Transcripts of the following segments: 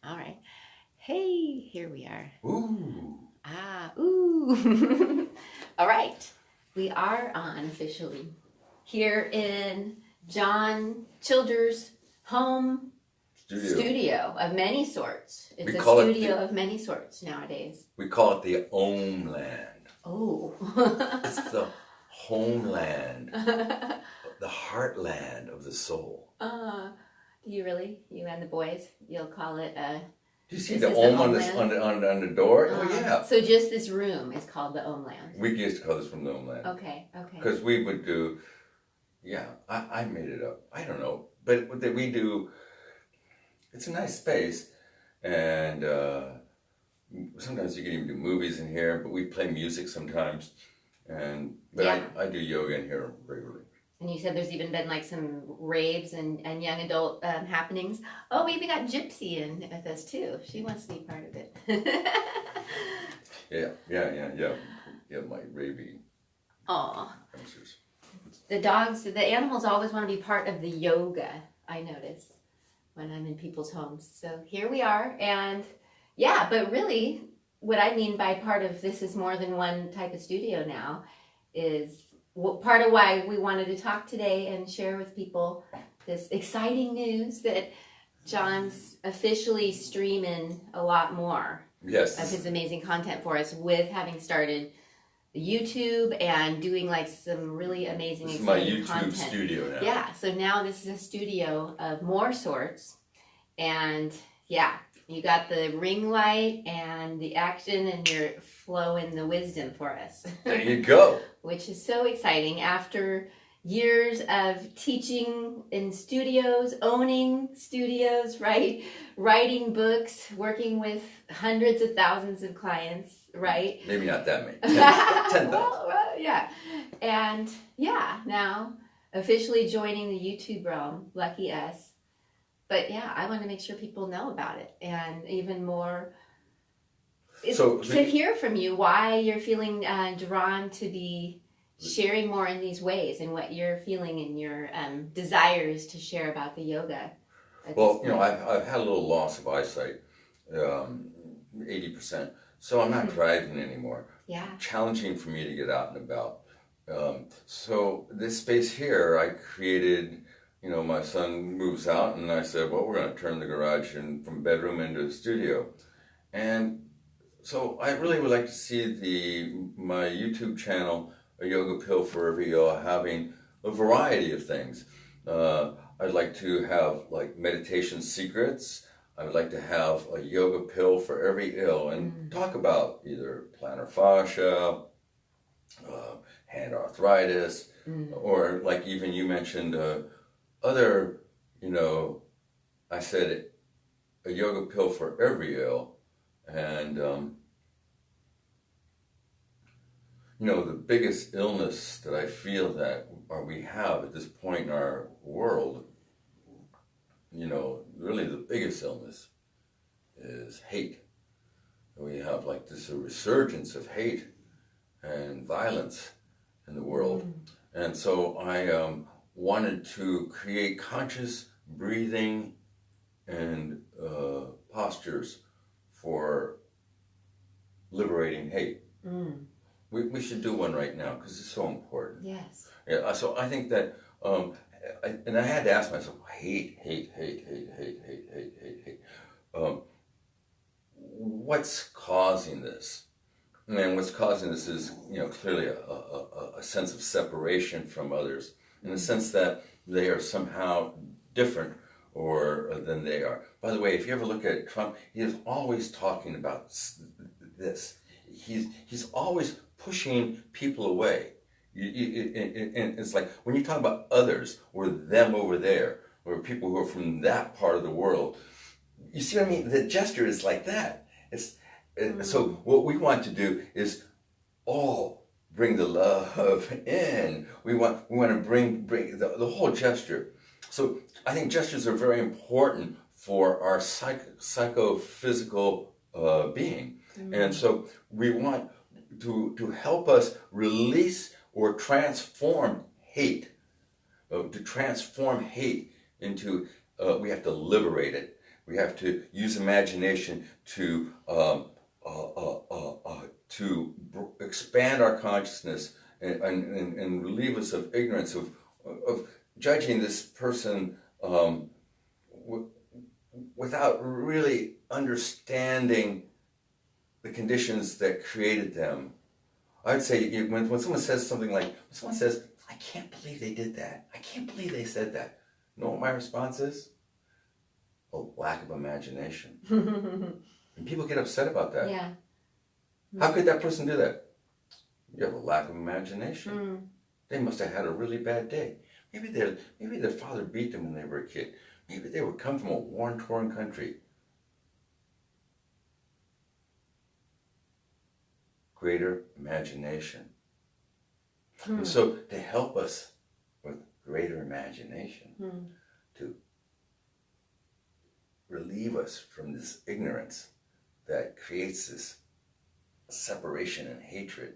All right. Hey, here we are. Ooh. Ooh. All right. We are on officially here in John Childers' home studio of many sorts. It's a studio of many sorts nowadays. We call it the homeland. Oh. It's the homeland, the heartland of the soul. Do you really? You and the boys? You'll call it a... Do you see the Om on the door? Oh, yeah. So just this room is called the Homeland. We used to call this from the Homeland. Okay. Because we would do, I made it up. I don't know. But we do, it's a nice space. And sometimes you can even do movies in here, but we play music sometimes. But I do yoga in here regularly. And you said there's even been like some raves and young adult happenings. Oh, we even got Gypsy in with us too. She wants to be part of it. Yeah, my ravey. Aw. The animals always want to be part of the yoga, I notice, when I'm in people's homes. So here we are. And yeah, but really, what I mean by part of this is more than one type of studio now is part of why we wanted to talk today and share with people this exciting news that John's officially streaming a lot more of his amazing content for us, with having started YouTube and doing like some really amazing exciting content. This is my YouTube studio now. Yeah, so now this is a studio of more sorts, and yeah, you got the ring light and the action, and you're flowing the wisdom for us. There you go. Which is so exciting after years of teaching in studios, owning studios, right? Writing books, working with hundreds of thousands of clients, right? Maybe not that many. 10,000. Well, yeah. And yeah, now officially joining the YouTube realm, lucky us. But yeah, I want to make sure people know about it, and even more to hear from you why you're feeling drawn to be sharing more in these ways, and what you're feeling and your desires to share about the yoga. Well, I've had a little loss of eyesight, 80%. So I'm not driving anymore. Yeah. Challenging for me to get out and about. So this space here, I created. My son moves out, and I said, well, we're going to turn the garage from bedroom into a studio. And so I really would like to see my YouTube channel, A Yoga Pill for Every Ill, having a variety of things. I'd like to have like meditation secrets. I would like to have a yoga pill for every ill, and talk about either plantar fascia, hand arthritis, or like even you mentioned, other, I said a yoga pill for every ill, and the biggest illness that I feel that we have at this point in our world, really the biggest illness is hate. We have like this resurgence of hate and violence in the world, and so I wanted to create conscious breathing and postures for liberating hate. We should do one right now because it's so important. Yes. Yeah. So I think that, and I had to ask myself, hate. What's causing this? And what's causing this is, clearly a sense of separation from others, in the sense that they are somehow different than they are. By the way, if you ever look at Trump, he is always talking about this. He's always pushing people away. And it's like when you talk about others or them over there, or people who are from that part of the world, you see what I mean? The gesture is like that. So what we want to do is all bring the love in. We want to bring the whole gesture. So I think gestures are very important for our psychophysical being. And so we want to help us release or transform hate. To transform hate into, we have to liberate it. We have to use imagination to expand our consciousness and relieve us of ignorance of judging this person without really understanding the conditions that created them. I'd say when someone says something like, when someone says, I can't believe they did that. I can't believe they said that. You know what my response is? A lack of imagination. And people get upset about that. Yeah. How could that person do that? You have a lack of imagination. They must have had a really bad day. Maybe their father beat them when they were a kid. Maybe they were come from a war-torn country. Greater imagination. And so to help us with greater imagination, to relieve us from this ignorance that creates this separation and hatred,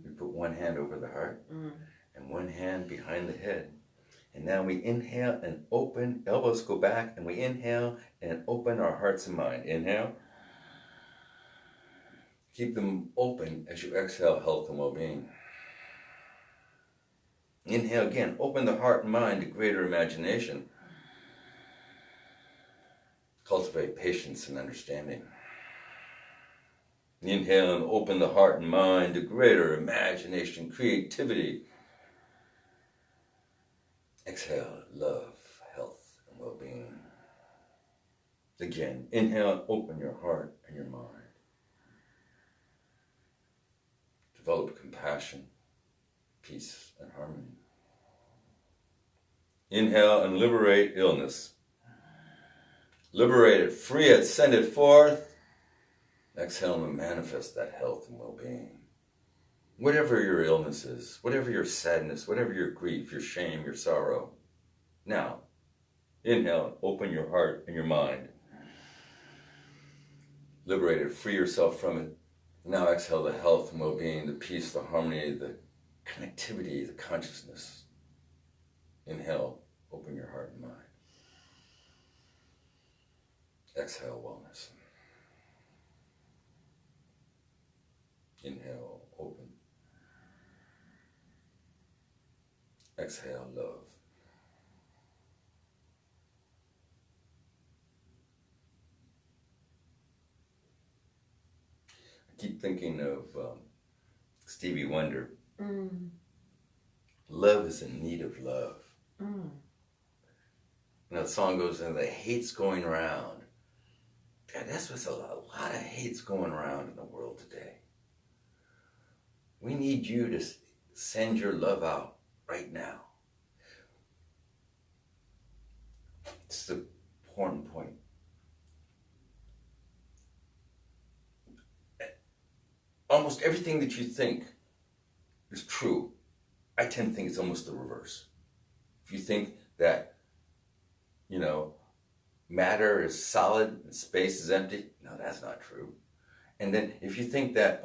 we put one hand over the heart and one hand behind the head. And now we inhale and open, elbows go back, and we inhale and open our hearts and mind. Inhale. Keep them open as you exhale, health and well-being. Inhale again, open the heart and mind to greater imagination. Cultivate patience and understanding. Inhale and open the heart and mind to greater imagination, creativity. Exhale, love, health, and well-being. Again, inhale and open your heart and your mind. Develop compassion, peace, and harmony. Inhale and liberate illness. Liberate it, free it, send it forth. Exhale and manifest that health and well-being. Whatever your illness is, whatever your sadness, whatever your grief, your shame, your sorrow. Now, inhale and open your heart and your mind. Liberate it, free yourself from it. Now exhale the health and well-being, the peace, the harmony, the connectivity, the consciousness. Inhale, open your heart and mind. Exhale, wellness. Inhale, open. Exhale, love. I keep thinking of Stevie Wonder. Love is in need of love. And the song goes, and the hate's going around. God, that's what's a lot of hate's going around in the world today. We need you to send your love out right now. It's the important point. Almost everything that you think is true, I tend to think it's almost the reverse. If you think that, matter is solid and space is empty, no, that's not true. And then if you think that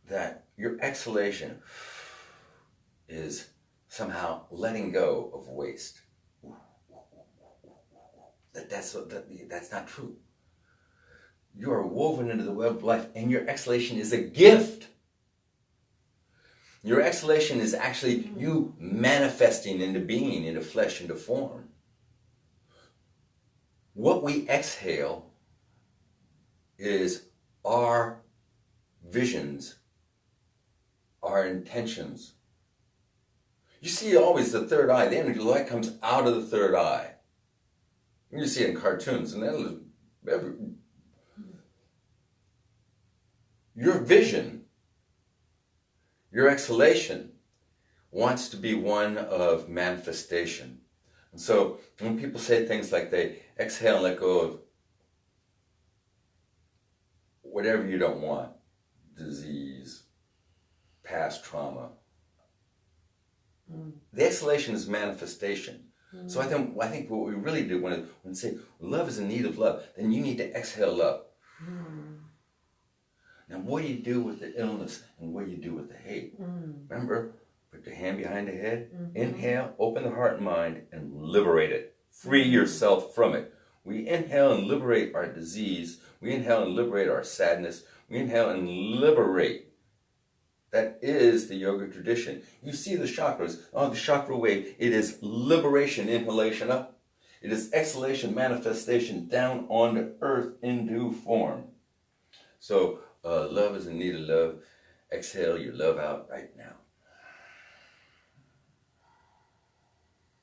that your exhalation is somehow letting go of waste, that's not true. You are woven into the web of life, and your exhalation is a gift. Your exhalation is actually you manifesting into being, into flesh, into form. What we exhale is our visions, our intentions. You see always the third eye. The energy light comes out of the third eye. You see it in cartoons, and then your vision, your exhalation wants to be one of manifestation. And so when people say things like they exhale and let go of whatever you don't want, disease, past trauma, the exhalation is manifestation. So I think what we really do when we say love is in need of love, then you need to exhale love. Now, what do you do with the illness and what do you do with the hate? Remember, Put your hand behind the head. Mm-hmm. Inhale, open the heart and mind, and liberate it. Free yourself from it. We inhale and liberate our disease. We inhale and liberate our sadness. We inhale and liberate. That is the yoga tradition. You see the chakras. On the chakra wave, it is liberation, inhalation up. It is exhalation, manifestation down on the earth in due form. So love is in need of love. Exhale your love out right now.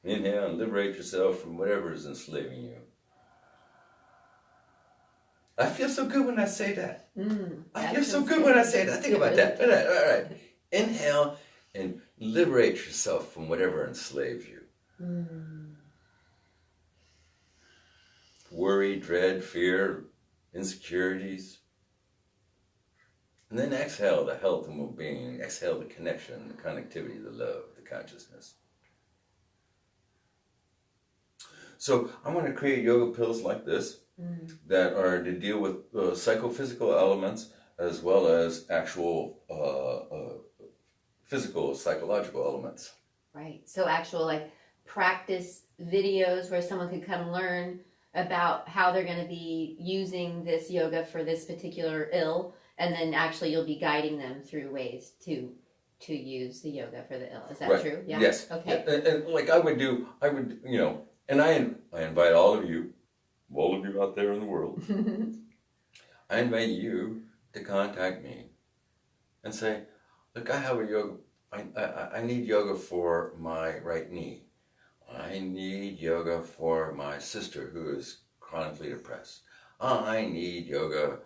Inhale and liberate yourself from whatever is enslaving you. I feel so good when I say that. I feel so good when I say that. Think about that. All right. Inhale and liberate yourself from whatever enslaves you. Worry, dread, fear, insecurities. And then exhale the health and well-being. Exhale the connection, the connectivity, the love, the consciousness. So I want to create yoga pills like this that are to deal with psychophysical elements as well as actual physical, psychological elements. Right. So actual like practice videos where someone could come learn about how they're going to be using this yoga for this particular ill, and then actually you'll be guiding them through ways to use the yoga for the ill. Is that Right. true? Yeah. Yes. Okay. And like I would, and I invite all of you out there in the world, I invite you to contact me and say, look, I have a yoga, I need yoga for my right knee. I need yoga for my sister who is chronically depressed. I need yoga,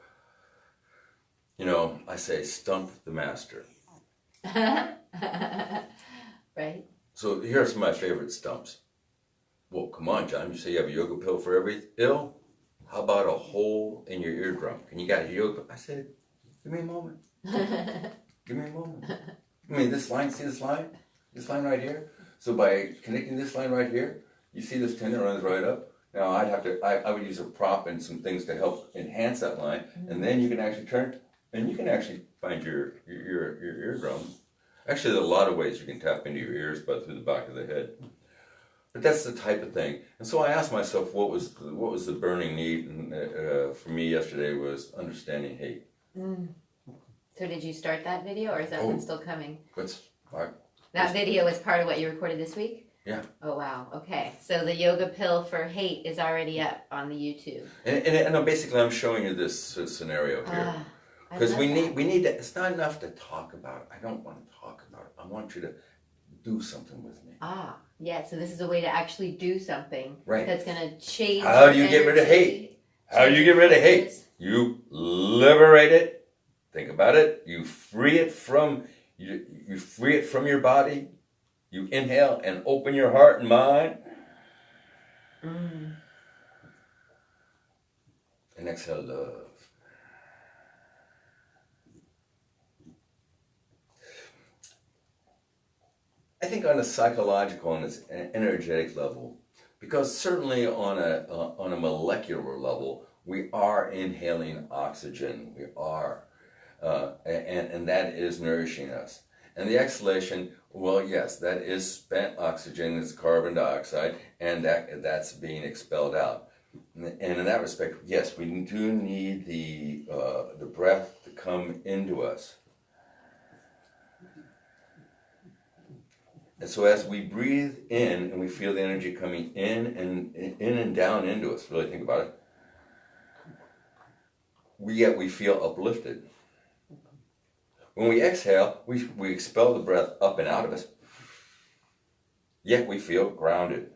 I say stump the master. Right. So here are some of my favorite stumps. Well, come on, John, you say you have a yoga pill for every ill? How about a hole in your eardrum? Can you got a yoga? I said, give me a moment. Give me a moment. This line, see this line? This line right here? So by connecting this line right here, you see this tendon runs right up. Now I would use a prop and some things to help enhance that line, and then you can actually turn, and you can actually find your eardrum. Actually, there's a lot of ways you can tap into your ears, but through the back of the head. But that's the type of thing. And so I asked myself, what was the burning need? And for me yesterday was understanding hate. So did you start that video, or is that one still coming? That video was part of what you recorded this week? Yeah. Oh, wow. Okay. So the yoga pill for hate is already up on the YouTube. And basically I'm showing you this scenario here. Because we need to, it's not enough to talk about it. I don't want to talk about it. I want you to do something with me. Yeah. So this is a way to actually do something that's going to change. How do you get rid of hate? How do you get rid of hate? You liberate it. Think about it. You free it from your body. You inhale and open your heart and mind. And exhale love. I think on a psychological and an energetic level, because certainly on a molecular level, we are inhaling oxygen. We are, and that is nourishing us. And the exhalation, well, yes, that is spent oxygen. It's carbon dioxide, and that's being expelled out. And in that respect, yes, we do need the breath to come into us. And so as we breathe in and we feel the energy coming in and down into us, really think about it, we feel uplifted. When we exhale, we expel the breath up and out of us, yet we feel grounded.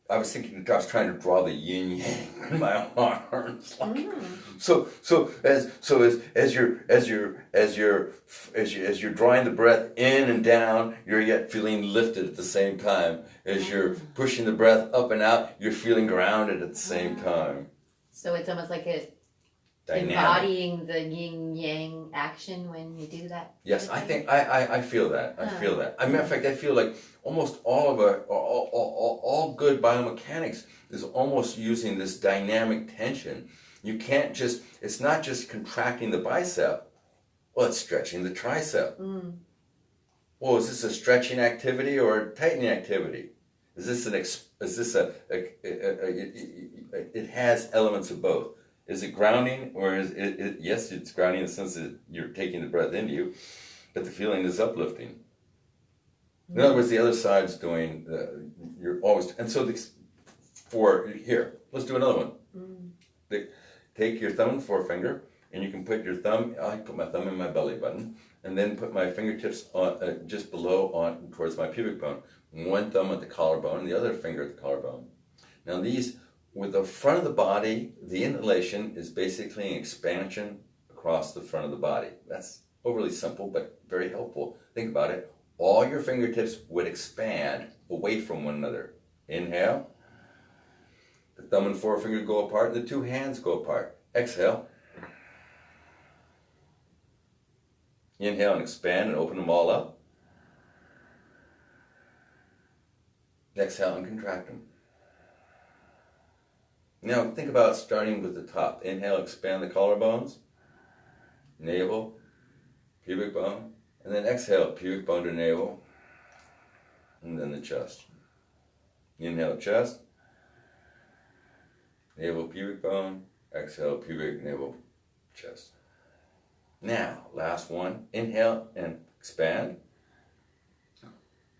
I was trying to draw the yin yang in my arms. So as you're drawing the breath in and down, you're yet feeling lifted at the same time. As you're pushing the breath up and out, you're feeling grounded at the same time. So it's almost like Dynamic. Embodying the yin yang action when you do that. Yes, I think I feel that. I feel that. As a matter of fact, I feel like almost all good biomechanics is almost using this dynamic tension You can't just, it's not just contracting the bicep, well, it's stretching the tricep. Well, is this a stretching activity or a tightening activity? Is this it has elements of both. Is it grounding or is it, yes, it's grounding in the sense that you're taking the breath into you, but the feeling is uplifting. In other words, the other side's doing, you're always, and so here, let's do another one. Take your thumb and forefinger, and you can put your thumb, I put my thumb in my belly button, and then put my fingertips on, just below on towards my pubic bone. One thumb at the collarbone, and the other finger at the collarbone. Now these, with the front of the body, the inhalation is basically an expansion across the front of the body. That's overly simple, but very helpful. Think about it. All your fingertips would expand away from one another. Inhale. The thumb and forefinger go apart, and the two hands go apart. Exhale. Inhale and expand and open them all up. Exhale and contract them. Now think about starting with the top. Inhale, expand the collarbones, navel, pubic bone, and then exhale, pubic bone to navel, and then the chest. Inhale, chest, navel, pubic bone, exhale, pubic, navel, chest. Now, last one. Inhale and expand.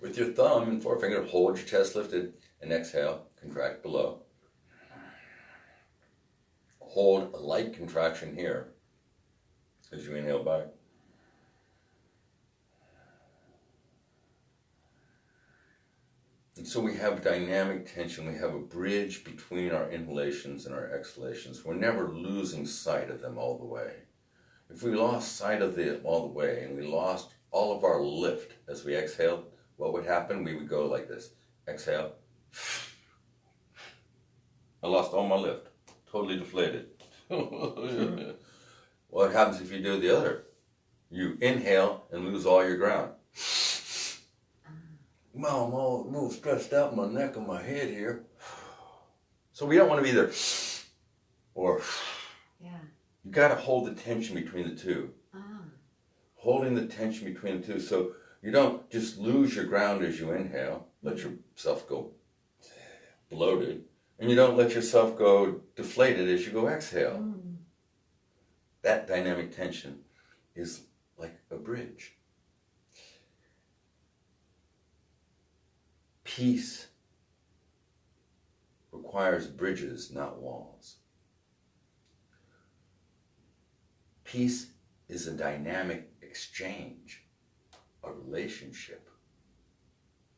With your thumb and forefinger, hold your chest lifted, and exhale, contract below. Hold a light contraction here as you inhale back. And so we have dynamic tension. We have a bridge between our inhalations and our exhalations. We're never losing sight of them all the way. If we lost sight of them all the way and we lost all of our lift as we exhaled, what would happen? We would go like this. Exhale. I lost all my lift. Totally deflated. What happens if you do the other? You inhale and lose all your ground. Well, I'm all a little stressed out in my neck and my head here. So we don't want to be either or. Yeah. You got to hold the tension between the two. Holding the tension between the two so you don't just lose your ground as you inhale, let yourself go bloated, and you don't let yourself go deflated as you go exhale. That dynamic tension is like a bridge. Peace requires bridges, not walls. Peace is a dynamic exchange, a relationship,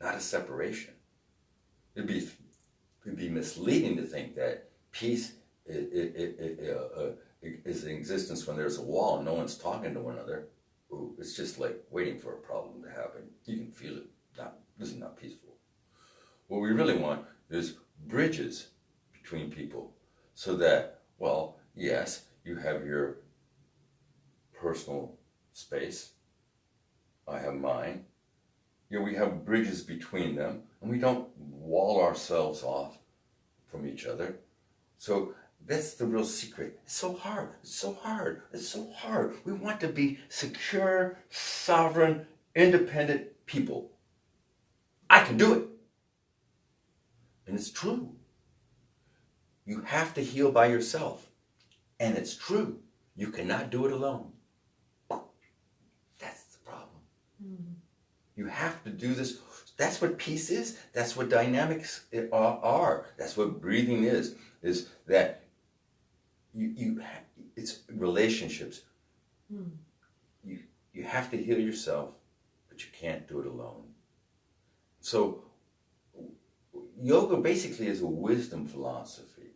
not a separation. It'd be misleading to think that peace is in existence when there's a wall and no one's talking to one another. Ooh, it's just like waiting for a problem to happen. You can feel it. This is not peaceful. What we really want is bridges between people so that, well, yes, you have your personal space. I have mine. We have bridges between them, and we don't wall ourselves off from each other. So that's the real secret. It's so hard. It's so hard. It's so hard. We want to be secure, sovereign, independent people. I can do it. And it's true. You have to heal by yourself. And it's true. You cannot do it alone. That's the problem. You have to do this. That's what peace is. That's what dynamics are. That's what breathing is that it's relationships. You have to heal yourself, but you can't do it alone. So yoga basically is a wisdom philosophy.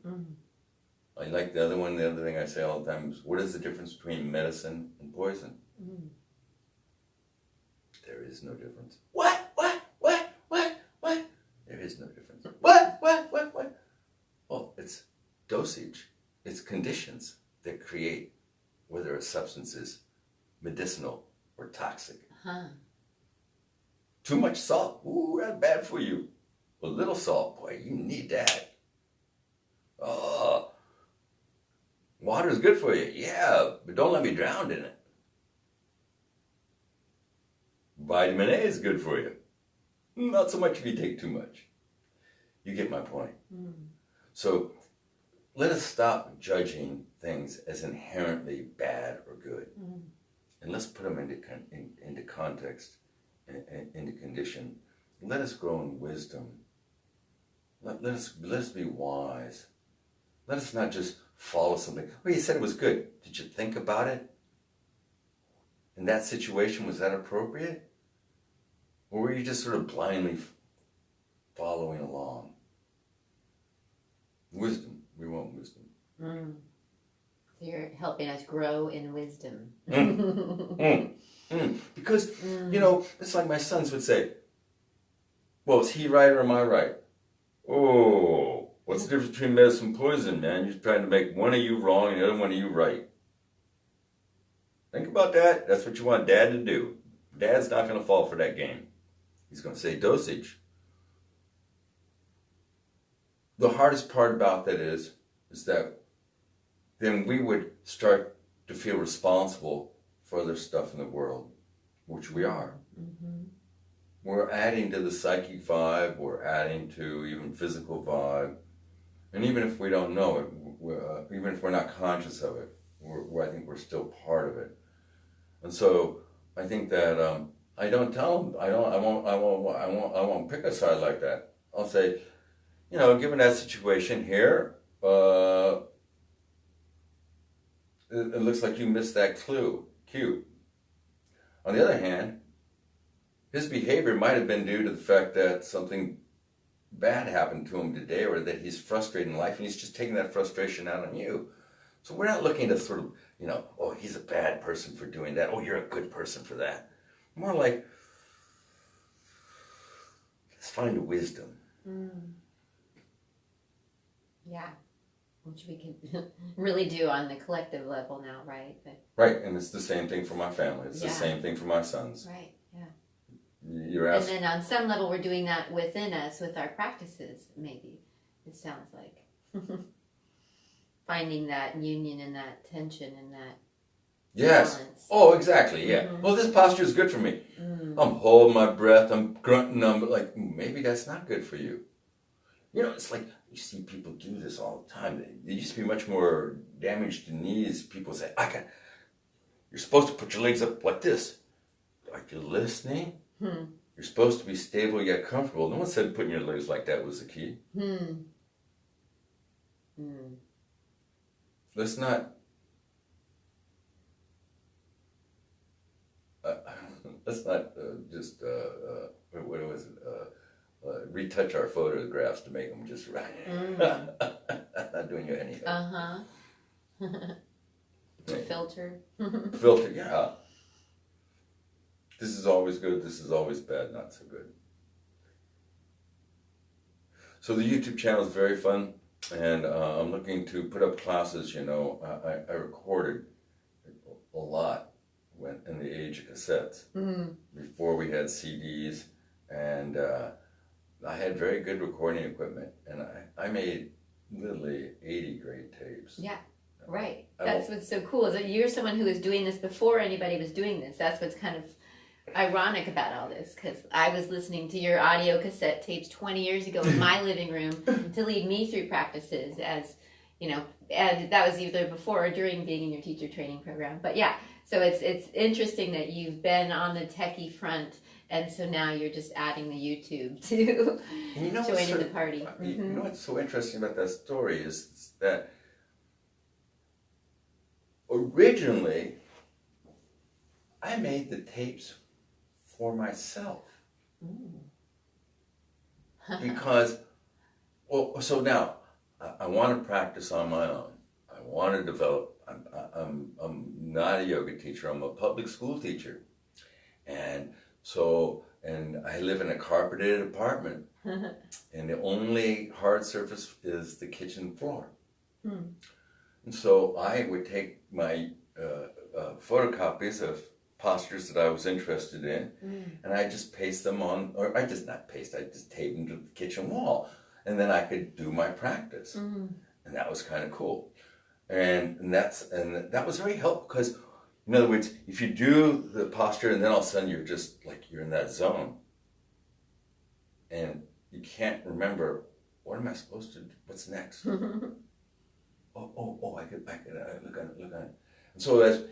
I like the other one. The other thing I say all the time is, what is the difference between medicine and poison? There is no difference. What? There is no difference. What? Well, it's dosage. It's conditions that create whether a substance is medicinal or toxic. Too much salt. Ooh, that's bad for you. A little salt, boy, you need that. Oh. Water is good for you. Yeah, but don't let me drown in it. Vitamin A is good for you. Not so much if you take too much. You get my point. So let us stop judging things as inherently bad or good. And let's put them into context, into condition. Let us grow in wisdom. Let us be wise. Let us not just follow something. Oh, you said it was good. Did you think about it? In that situation, was that appropriate? Or were you just sort of blindly following along? Wisdom. We want wisdom. So you're helping us grow in wisdom. Because, it's like my sons would say, well, is he right or am I right? Oh, what's the difference between medicine and poison, man? You're trying to make one of you wrong and the other one of you right. Think about that. That's what you want Dad to do. Dad's not going to fall for that game. He's going to say dosage. The hardest part about that is that then we would start to feel responsible for other stuff in the world, which we are. We're adding to the psychic vibe, we're adding to even physical vibe, and even if we don't know it, even if we're not conscious of it, I think we're still part of it. And so I think that I don't tell them, I won't pick a side like that. I'll say, given that situation here, it looks like you missed that cue. On the other hand, his behavior might have been due to the fact that something bad happened to him today, or that he's frustrated in life and he's just taking that frustration out on you. So we're not looking to sort of, oh, he's a bad person for doing that. Oh, you're a good person for that. More like, let's find a wisdom. Yeah. Which we can really do on the collective level now, right? Right, and it's the same thing for my family. It's the same thing for my sons. Right, yeah. You're asking. And then on some level, we're doing that within us with our practices, maybe, it sounds like. Finding that union and that tension and that balance. Oh, exactly, yeah. Well, this posture is good for me. I'm holding my breath, I'm grunting, I'm like, maybe that's not good for you. It's like, you see people do this all the time. There used to be much more damage to knees. People say, you're supposed to put your legs up like this. Are you listening? You're supposed to be stable yet comfortable. No one said putting your legs like that was the key. Let's not just what was it? Retouch our photographs to make them just right. Not doing you any good. Filter. Filter, yeah. This is always good, this is always bad, not so good. So the YouTube channel is very fun, and I'm looking to put up classes. I recorded a lot in the age of cassettes, before we had CDs, and I had very good recording equipment, and I made literally 80 great tapes. Yeah, right. That's what's so cool, is that you're someone who was doing this before anybody was doing this. That's what's kind of ironic about all this, because I was listening to your audio cassette tapes 20 years ago in my living room to lead me through practices, as and that was either before or during being in your teacher training program. But yeah, so it's interesting that you've been on the techie front, and so now you're just adding the YouTube to joining the party. You know what's so interesting about that story is that originally I made the tapes for myself. Because, so now I want to practice on my own. I want to develop. I'm not a yoga teacher. I'm a public school teacher, and I live in a carpeted apartment, and the only hard surface is the kitchen floor. And so I would take my photocopies of postures that I was interested in, and I just paste them on, or I just tape them to the kitchen wall, and then I could do my practice, and that was kind of cool. and that was very helpful because, in other words, if you do the posture and then all of a sudden you're just like you're in that zone, and you can't remember what am I supposed to do? What's next? I could look at it. And so as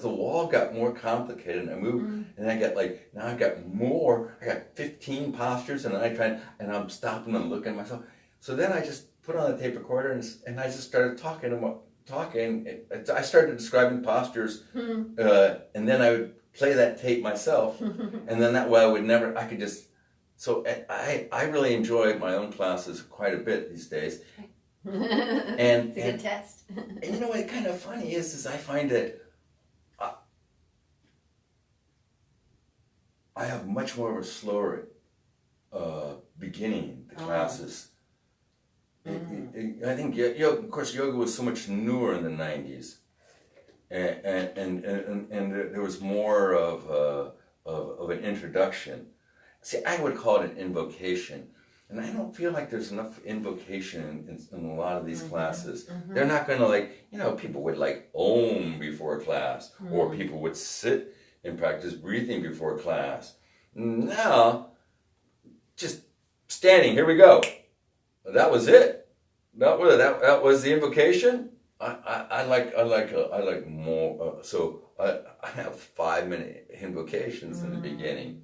the wall got more complicated and I moved and I got like now I got 15 postures and I'm stopping and looking at myself. So then I just put on the tape recorder and I just started talking. I started describing postures, and then I would play that tape myself, and then that way I could just. So I really enjoy my own classes quite a bit these days. And it's a good test. And you know what kind of funny is I find that I have much more of a slower beginning the classes. I think of course yoga was so much newer in the 90s, and there was more of an introduction. See, I would call it an invocation. And I don't feel like there's enough invocation in a lot of these classes. They're not going to people would like Om before class, or people would sit and practice breathing before class. Now, just standing, here we go. That was it. That was the invocation. I like more. So I have 5-minute invocations in the beginning.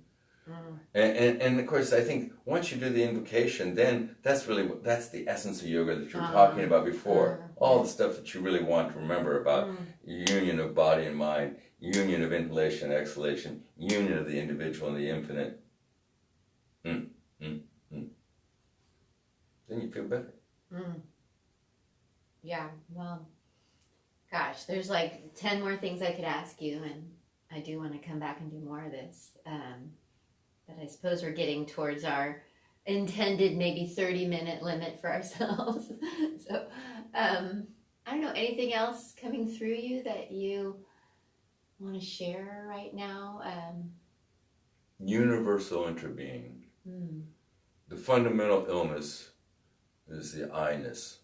And of course, I think once you do the invocation, then that's the essence of yoga that you were talking about before. All the stuff that you really want to remember about union of body and mind, union of inhalation and exhalation, union of the individual and the infinite. Then you feel better. Yeah, well, gosh, there's like 10 more things I could ask you, and I do want to come back and do more of this. But I suppose we're getting towards our intended maybe 30-minute limit for ourselves. So, I don't know, anything else coming through you that you want to share right now? Universal interbeing. The fundamental illness is the I-ness.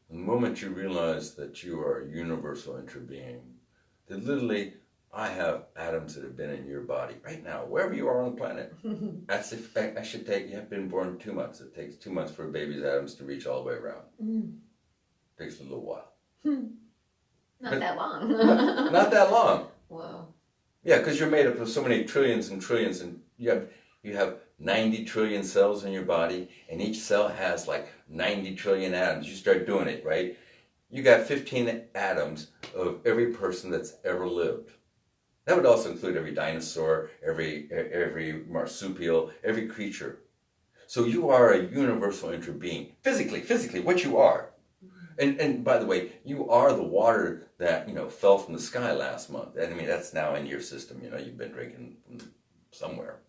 The moment you realize that you are a universal interbeing, that literally I have atoms that have been in your body right now, wherever you are on the planet. That's if you have been born 2 months. It takes 2 months for a baby's atoms to reach all the way around. Takes a little while. Not that long. Not that long. Whoa. Yeah, because you're made up of so many trillions and trillions, and you have 90 trillion cells in your body, and each cell has like 90 trillion atoms. You start doing it, right? You got 15 atoms of every person that's ever lived. That would also include every dinosaur, every marsupial, every creature. So you are a universal interbeing. Physically, what you are. And by the way, you are the water that, fell from the sky last month. And I mean, that's now in your system. You've been drinking from somewhere.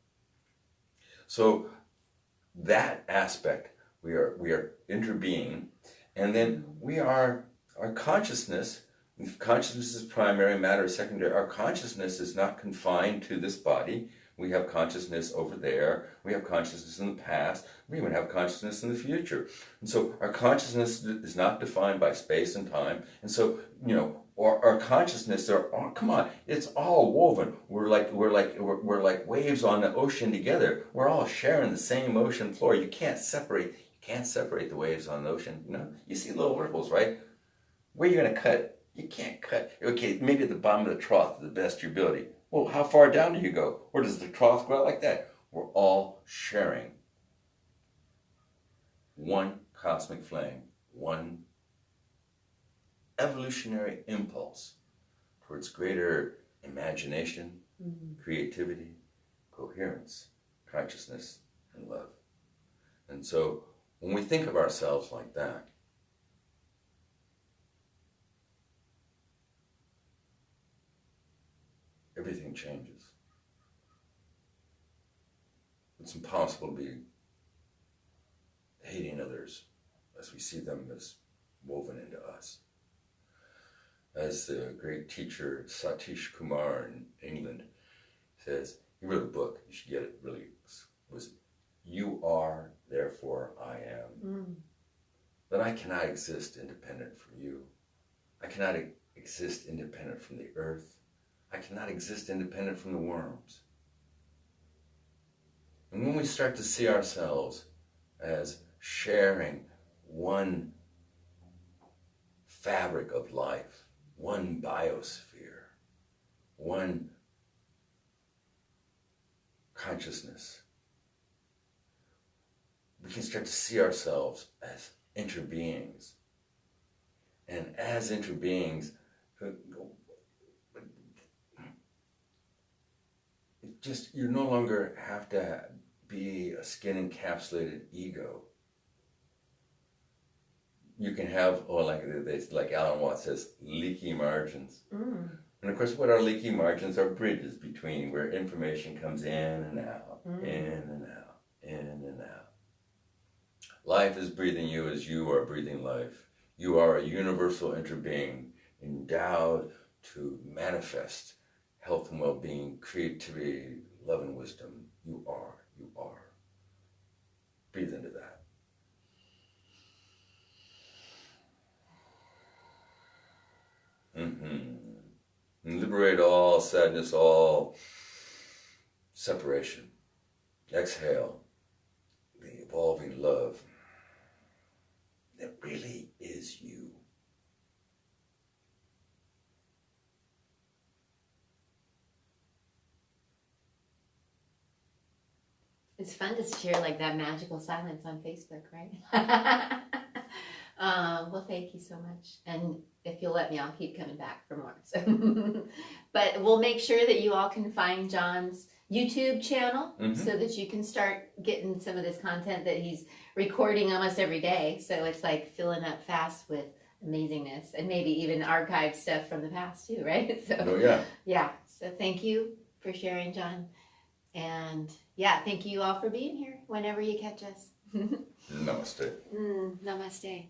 So that aspect, we are interbeing. And then our consciousness. If consciousness is primary, matter is secondary, our consciousness is not confined to this body. We have consciousness over there. We have consciousness in the past. We even have consciousness in the future. And so our consciousness is not defined by space and time. And so, our consciousness, come on, it's all woven. We're like waves on the ocean together. We're all sharing the same ocean floor. You can't separate the waves on the ocean. You see little ripples, right? Where are you going to cut? You can't cut. Okay, maybe at the bottom of the trough to the best of your ability. Well, how far down do you go? Or does the trough go out like that? We're all sharing one cosmic flame, one evolutionary impulse towards greater imagination, creativity, coherence, consciousness, and love. And so when we think of ourselves like that, everything changes. It's impossible to be hating others as we see them as woven into us. As the great teacher Satish Kumar in England says, he wrote a book, you should get it, really, was You Are, Therefore I Am. that I cannot exist independent from you. I cannot exist independent from the earth. I cannot exist independent from the worms. And when we start to see ourselves as sharing one fabric of life, one biosphere, one consciousness, we can start to see ourselves as interbeings. And as interbeings, you no longer have to be a skin encapsulated ego. You can have, like Alan Watts says, leaky margins. And of course, what are leaky margins are bridges between where information comes in and out, in and out, in and out. Life is breathing you as you are breathing life. You are a universal interbeing endowed to manifest health and well-being, creativity, love and wisdom. You are. Breathe into that. And liberate all sadness, all separation. Exhale the evolving love that really is you. It's fun to share like that magical silence on Facebook, right? Well, thank you so much. And if you'll let me, I'll keep coming back for more. So, but we'll make sure that you all can find John's YouTube channel so that you can start getting some of this content that he's recording almost every day. So it's like filling up fast with amazingness and maybe even archived stuff from the past too, right? So, yeah. So thank you for sharing, John. And yeah, thank you all for being here whenever you catch us. Namaste. Namaste.